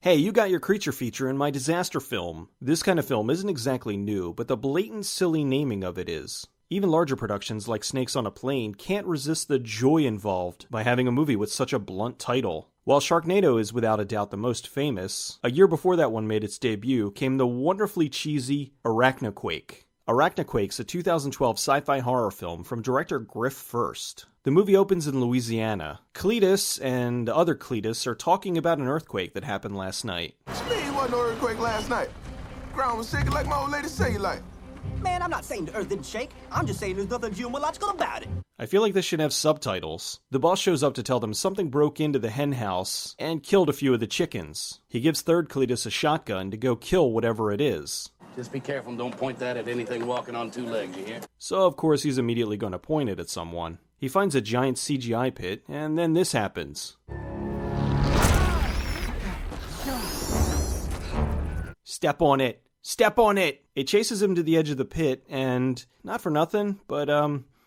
Hey, you got your creature feature in my disaster film. This kind of film isn't exactly new, but the blatant silly naming of it is. Even larger productions like Snakes on a Plane can't resist the joy involved by having a movie with such a blunt title. While Sharknado is without a doubt the most famous, a year before that one made its debut came the wonderfully cheesy Arachnoquake. Arachnoquake's a 2012 sci-fi horror film from director Griff first. The movie opens in Louisiana. Cletus and other Cletus are talking about an earthquake that happened last night. What you mean it wasn't no earthquake last night? Ground was shaking like my old lady say you like. Man, I'm not saying the earth didn't shake. I'm just saying there's nothing geological about it. I feel like this should have subtitles. The boss shows up to tell them something broke into the hen house and killed a few of the chickens. He gives third Cletus a shotgun to go kill whatever it is. Just be careful and don't point that at anything walking on two legs, you hear? So of course he's immediately going to point it at someone. He finds a giant CGI pit, and then this happens. Step on it! Step on it! It chases him to the edge of the pit, and not for nothing, but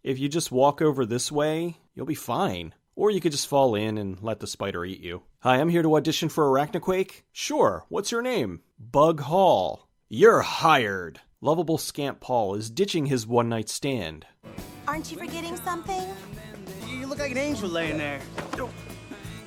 if you just walk over this way, you'll be fine. Or you could just fall in and let the spider eat you. Hi, I'm here to audition for Arachnoquake. Sure, what's your name? Bug Hall. You're hired. Lovable scamp Paul is ditching his one-night stand. Aren't you forgetting something? You look like an angel laying there.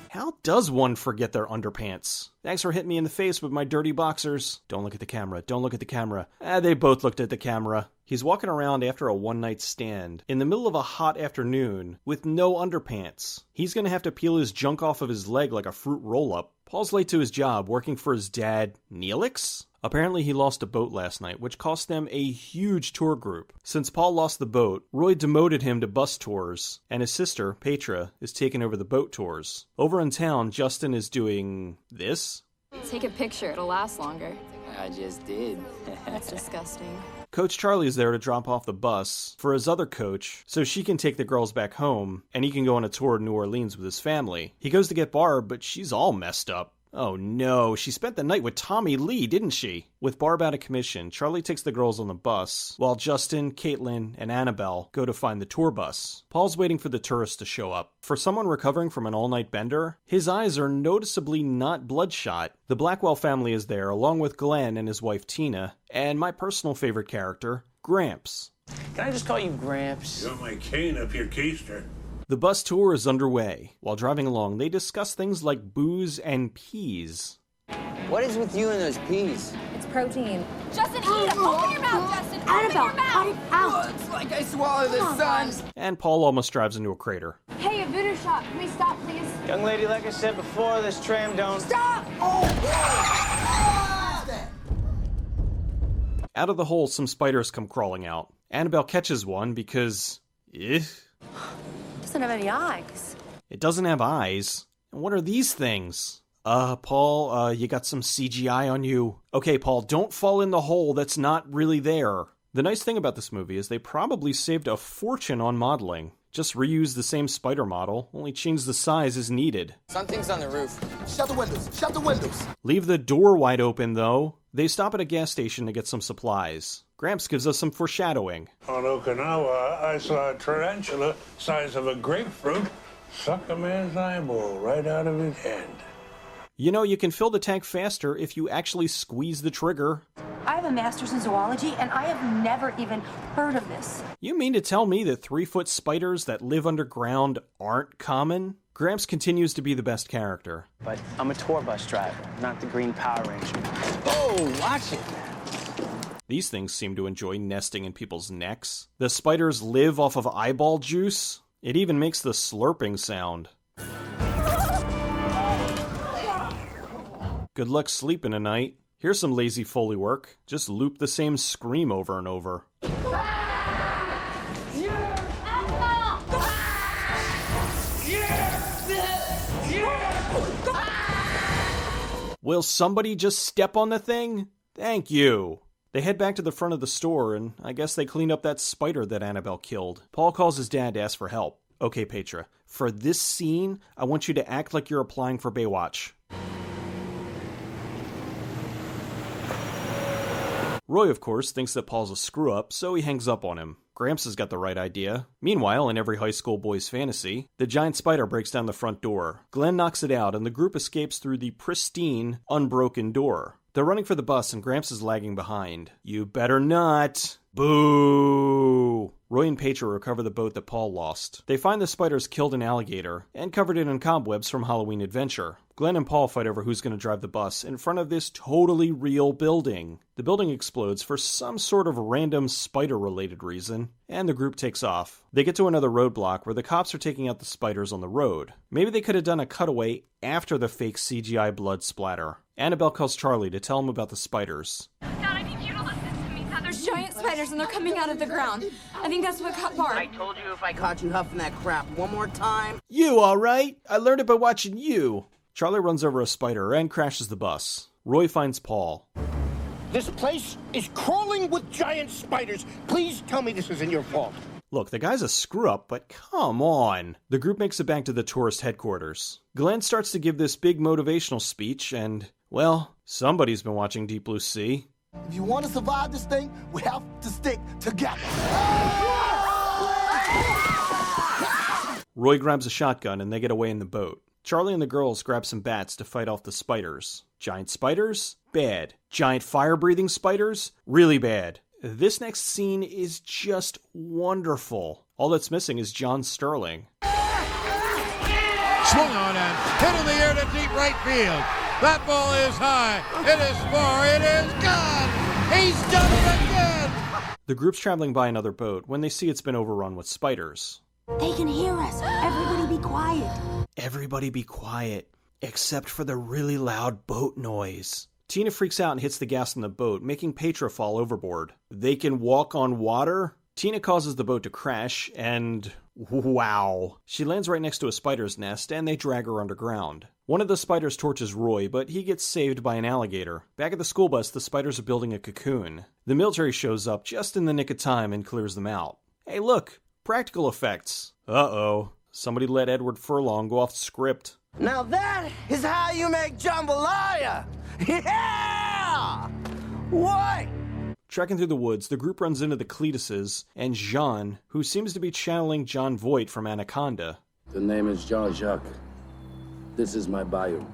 How does one forget their underpants? Thanks for hitting me in the face with my dirty boxers. Don't look at the camera. Don't look at the camera. They both looked at the camera. He's walking around after a one-night stand in the middle of a hot afternoon with no underpants. He's going to have to peel his junk off of his leg like a fruit roll-up. Paul's late to his job working for his dad, Neelix? Apparently he lost a boat last night, which cost them a huge tour group. Since Paul lost the boat, Roy demoted him to bus tours, and his sister, Petra, is taking over the boat tours. Over in town, Justin is doing this. Take a picture, it'll last longer. I just did. That's disgusting. Coach Charlie is there to drop off the bus for his other coach so she can take the girls back home and he can go on a tour of New Orleans with his family. He goes to get Barb, but she's all messed up. Oh no, she spent the night with Tommy Lee, didn't she? With Barb out of commission, Charlie takes the girls on the bus, while Justin, Caitlin, and Annabelle go to find the tour bus. Paul's waiting for the tourists to show up. For someone recovering from an all-night bender, his eyes are noticeably not bloodshot. The Blackwell family is there, along with Glenn and his wife Tina, and my personal favorite character, Gramps. Can I just call you Gramps? Got my cane up your keister. The bus tour is underway. While driving along, they discuss things like booze and peas. What is with you and those peas? It's protein. Justin, eat them! Open your mouth, Justin! Annabelle, Open your cut it mouth! out! It's like I swallowed the sun. And Paul almost drives into a crater. Hey, a voodoo shop. Can we stop, please? Young lady, like I said before, this tram don't... Stop! Out of the hole, some spiders come crawling out. Annabelle catches one because... Doesn't have any eyes. It doesn't have eyes. And what are these things? Paul, you got some CGI on you. Okay, Paul, don't fall in the hole that's not really there. The nice thing about this movie is they probably saved a fortune on modeling. Just reuse the same spider model, only change the size as needed. Something's on the roof. Shut the windows. Shut the windows. Leave the door wide open, though. They stop at a gas station to get some supplies. Gramps gives us some foreshadowing. On Okinawa, I saw a tarantula size of a grapefruit suck a man's eyeball right out of his head. You know, you can fill the tank faster if you actually squeeze the trigger. I have a master's in zoology, and I have never even heard of this. You mean to tell me that 3-foot spiders that live underground aren't common? Gramps continues to be the best character. But I'm a tour bus driver, not the Green Power Ranger. Oh, watch it. These things seem to enjoy nesting in people's necks. The spiders live off of eyeball juice. It even makes the slurping sound. Good luck sleeping tonight. Here's some lazy Foley work. Just loop the same scream over and over. Will somebody just step on the thing? Thank you. They head back to the front of the store, and I guess they clean up that spider that Annabelle killed. Paul calls his dad to ask for help. Okay, Petra, for this scene, I want you to act like you're applying for Baywatch. Roy, of course, thinks that Paul's a screw-up, so he hangs up on him. Gramps has got the right idea. Meanwhile, in every high school boy's fantasy, the giant spider breaks down the front door. Glenn knocks it out, and the group escapes through the pristine, unbroken door. They're running for the bus, and Gramps is lagging behind. You better not. Boo! Roy and Petra recover the boat that Paul lost. They find the spiders killed an alligator and covered it in cobwebs from Halloween Adventure. Glenn and Paul fight over who's going to drive the bus in front of this totally real building. The building explodes for some sort of random spider-related reason, and the group takes off. They get to another roadblock where the cops are taking out the spiders on the road. Maybe they could have done a cutaway after the fake CGI blood splatter. Annabelle calls Charlie to tell him about the spiders. Dad, I need you to listen to me. There's giant spiders and they're coming out of the ground. I think that's what cut Bart. I told you if I caught you huffing that crap one more time. You alright? I learned it by watching you. Charlie runs over a spider and crashes the bus. Roy finds Paul. This place is crawling with giant spiders. Please tell me this isn't your fault. Look, the guy's a screw-up, but come on. The group makes it back to the tourist headquarters. Glenn starts to give this big motivational speech, and, well, somebody's been watching Deep Blue Sea. If you want to survive this thing, we have to stick together. Roy grabs a shotgun and they get away in the boat. Charlie and the girls grab some bats to fight off the spiders. Giant spiders? Bad. Giant fire-breathing spiders? Really bad. This next scene is just wonderful. All that's missing is John Sterling. Swung on and hit in the air to deep right field. That ball is high. It is far. It is gone. He's done it again. The group's traveling by another boat when they see it's been overrun with spiders. They can hear us. Everybody be quiet. Everybody be quiet, except for the really loud boat noise. Tina freaks out and hits the gas on the boat, making Petra fall overboard. They can walk on water? Tina causes the boat to crash, and wow. She lands right next to a spider's nest, and they drag her underground. One of the spiders torches Roy, but he gets saved by an alligator. Back at the school bus, the spiders are building a cocoon. The military shows up just in the nick of time and clears them out. Hey look, practical effects. Uh-oh. Somebody let Edward Furlong go off script. Now that is how you make jambalaya! Yeah! What? Trekking through the woods, the group runs into the Cletuses and Jean, who seems to be channeling John Voight from Anaconda. The name is Jean-Jacques. This is my bayou.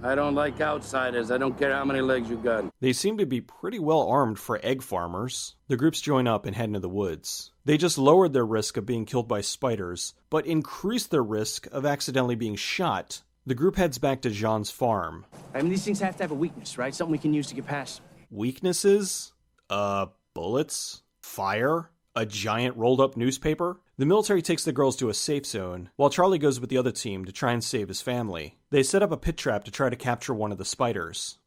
I don't like outsiders. I don't care how many legs you got. They seem to be pretty well armed for egg farmers. The groups join up and head into the woods. They just lowered their risk of being killed by spiders, but increased their risk of accidentally being shot. The group heads back to Jean's farm. I mean, these things have to have a weakness, right? Something we can use to get past. Weaknesses? Bullets? Fire? A giant rolled up newspaper? The military takes the girls to a safe zone, while Charlie goes with the other team to try and save his family. They set up a pit trap to try to capture one of the spiders.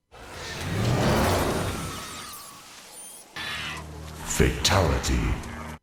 Fatality.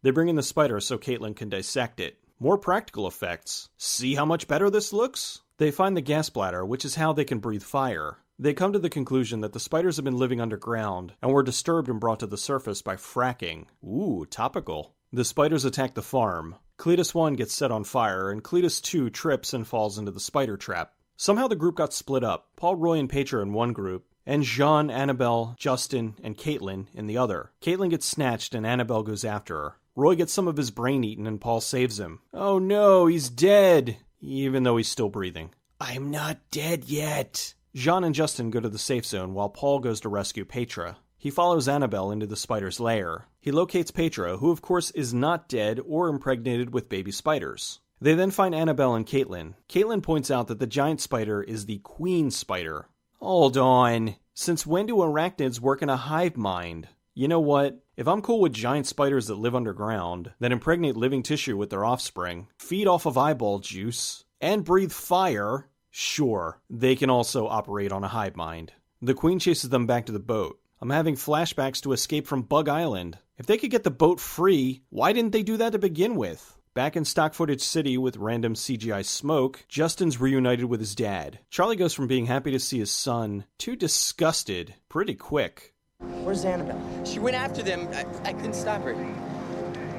They bring in the spider so Caitlin can dissect it. More practical effects. See how much better this looks? They find the gas bladder, which is how they can breathe fire. They come to the conclusion that the spiders have been living underground and were disturbed and brought to the surface by fracking. Ooh, topical. The spiders attack the farm. Cletus 1 gets set on fire, and Cletus 2 trips and falls into the spider trap. Somehow the group got split up. Paul, Roy, and Petra in one group, and Jean, Annabelle, Justin, and Caitlin in the other. Caitlin gets snatched and Annabelle goes after her. Roy gets some of his brain eaten and Paul saves him. Oh no, he's dead! Even though he's still breathing. I'm not dead yet. Jean and Justin go to the safe zone while Paul goes to rescue Petra. He follows Annabelle into the spider's lair. He locates Petra, who of course is not dead or impregnated with baby spiders. They then find Annabelle and Caitlin. Caitlin points out that the giant spider is the queen spider. Hold on. Since when do arachnids work in a hive mind? You know what? If I'm cool with giant spiders that live underground, that impregnate living tissue with their offspring, feed off of eyeball juice, and breathe fire, sure, they can also operate on a hive mind. The queen chases them back to the boat. I'm having flashbacks to Escape from Bug Island. If they could get the boat free, why didn't they do that to begin with? Back in stock footage city with random CGI smoke, Justin's reunited with his dad. Charlie goes from being happy to see his son to disgusted pretty quick. Where's Annabelle? She went after them. I couldn't stop her.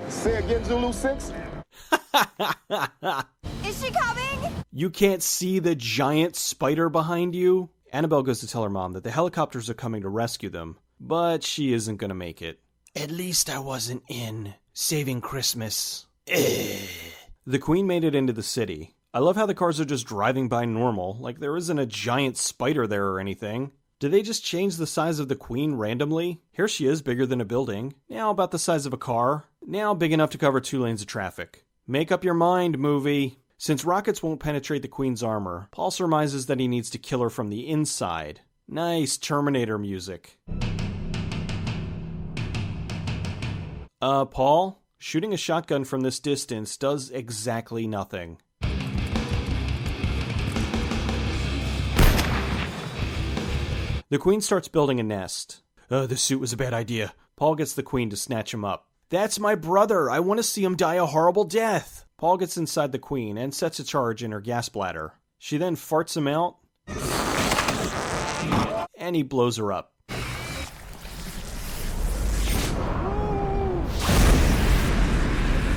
Say again, Zulu 6? Is she coming? You can't see the giant spider behind you? Annabelle goes to tell her mom that the helicopters are coming to rescue them, but she isn't going to make it. At least I wasn't in Saving Christmas. The Queen made it into the city. I love how the cars are just driving by normal, like there isn't a giant spider there or anything. Did they just change the size of the Queen randomly? Here she is, bigger than a building. Now about the size of a car. Now big enough to cover 2 lanes of traffic. Make up your mind, movie. Since rockets won't penetrate the Queen's armor, Paul surmises that he needs to kill her from the inside. Nice Terminator music. Paul? Shooting a shotgun from this distance does exactly nothing. The Queen starts building a nest. This suit was a bad idea. Paul gets the Queen to snatch him up. That's my brother! I want to see him die a horrible death! Paul gets inside the Queen and sets a charge in her gas bladder. She then farts him out, and he blows her up.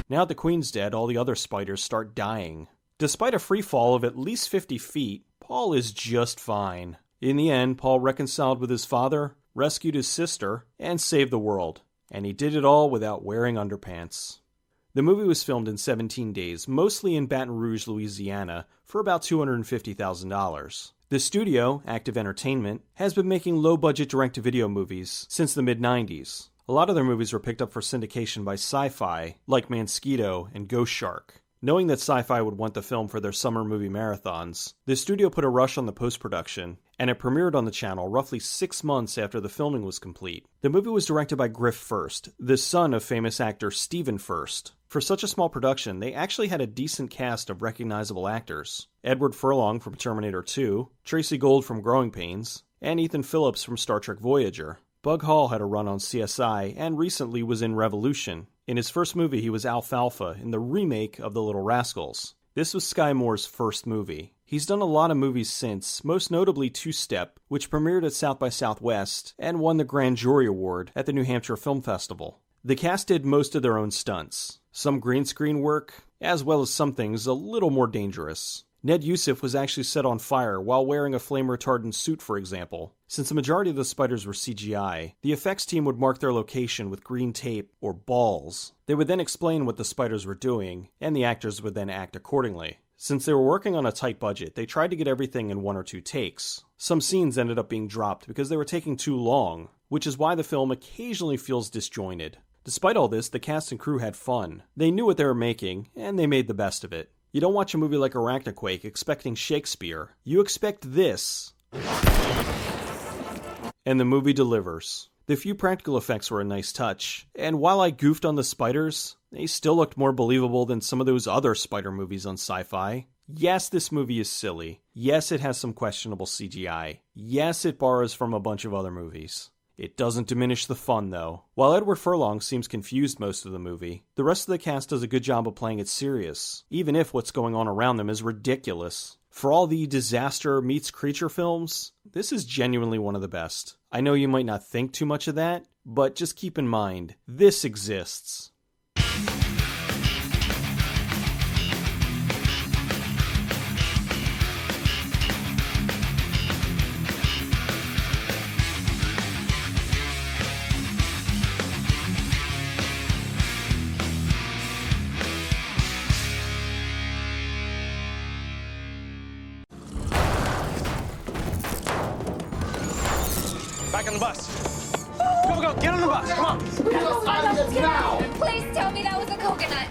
Now that the Queen's dead, all the other spiders start dying. Despite a free fall of at least 50 feet, Paul is just fine. In the end, Paul reconciled with his father, rescued his sister, and saved the world. And he did it all without wearing underpants. The movie was filmed in 17 days, mostly in Baton Rouge, Louisiana, for about $250,000. The studio, Active Entertainment, has been making low-budget direct-to-video movies since the mid-90s. A lot of their movies were picked up for syndication by Sci-Fi, like Mosquito and Ghost Shark. Knowing that Sci-Fi would want the film for their summer movie marathons, the studio put a rush on the post-production, and it premiered on the channel roughly 6 months after the filming was complete. The movie was directed by Griff First, the son of famous actor Stephen First. For such a small production, they actually had a decent cast of recognizable actors. Edward Furlong from Terminator 2, Tracy Gold from Growing Pains, and Ethan Phillips from Star Trek Voyager. Bug Hall had a run on CSI and recently was in Revolution. In his first movie, he was Alfalfa in the remake of The Little Rascals. This was Sky Moore's first movie. He's done a lot of movies since, most notably Two Step, which premiered at South by Southwest and won the Grand Jury Award at the New Hampshire Film Festival. The cast did most of their own stunts, some green screen work, as well as some things a little more dangerous. Ned Yusuf was actually set on fire while wearing a flame-retardant suit, for example. Since the majority of the spiders were CGI, the effects team would mark their location with green tape or balls. They would then explain what the spiders were doing, and the actors would then act accordingly. Since they were working on a tight budget, they tried to get everything in 1 or 2 takes. Some scenes ended up being dropped because they were taking too long, which is why the film occasionally feels disjointed. Despite all this, the cast and crew had fun. They knew what they were making, and they made the best of it. You don't watch a movie like Arachnoquake expecting Shakespeare. You expect this. And the movie delivers. The few practical effects were a nice touch, and while I goofed on the spiders, they still looked more believable than some of those other spider movies on Sci-Fi. Yes, this movie is silly. Yes, it has some questionable CGI. Yes, it borrows from a bunch of other movies. It doesn't diminish the fun, though. While Edward Furlong seems confused most of the movie, the rest of the cast does a good job of playing it serious, even if what's going on around them is ridiculous. For all the disaster meets creature films, this is genuinely one of the best. I know you might not think too much of that, but just keep in mind, this exists. Back on the bus. Go, get on the bus. Come on. Please tell me that was a coconut.